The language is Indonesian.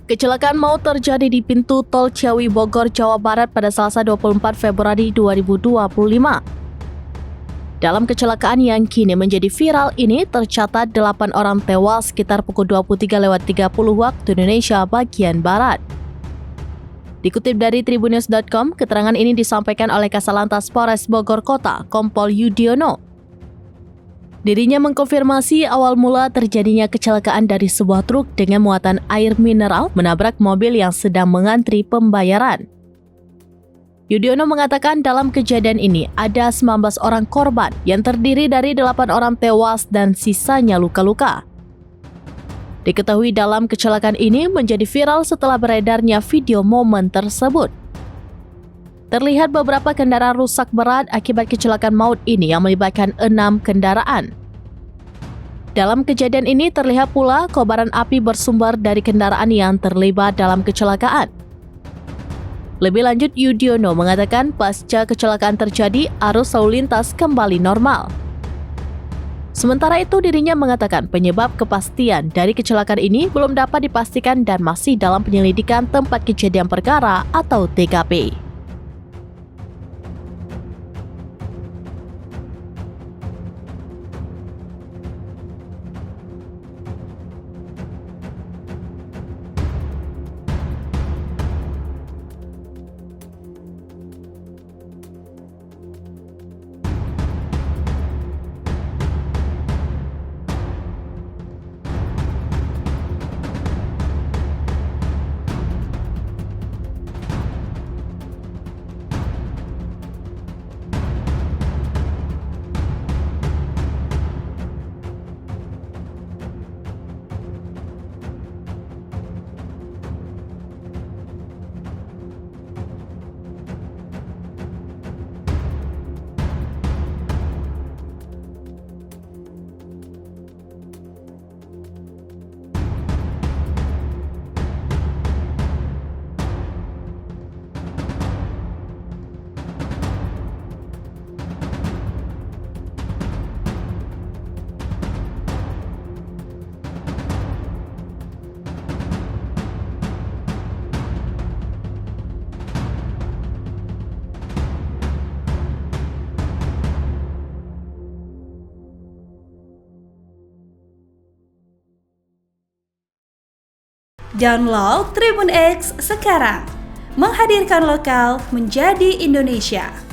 Kecelakaan maut terjadi di pintu tol Ciawi Bogor, Jawa Barat pada Selasa 24 Februari 2025. Dalam kecelakaan yang kini menjadi viral ini, tercatat 8 orang tewas sekitar pukul 23.30 waktu Indonesia bagian Barat. Dikutip dari Tribunnews.com, keterangan ini disampaikan oleh Kasalantas Polres Bogor Kota, Kompol Yudiono. Dirinya mengkonfirmasi awal mula terjadinya kecelakaan dari sebuah truk dengan muatan air mineral menabrak mobil yang sedang mengantri pembayaran. Yudiono mengatakan dalam kejadian ini ada 19 orang korban yang terdiri dari 8 orang tewas dan sisanya luka-luka. Diketahui dalam kecelakaan ini menjadi viral setelah beredarnya video momen tersebut. Terlihat beberapa kendaraan rusak berat akibat kecelakaan maut ini yang melibatkan 6 kendaraan. Dalam kejadian ini terlihat pula kobaran api bersumber dari kendaraan yang terlibat dalam kecelakaan. Lebih lanjut, Yudiono mengatakan pasca kecelakaan terjadi, arus lalu lintas kembali normal. Sementara itu, dirinya mengatakan penyebab kepastian dari kecelakaan ini belum dapat dipastikan dan masih dalam penyelidikan tempat kejadian perkara atau TKP. Download Tribun X sekarang, menghadirkan lokal menjadi Indonesia.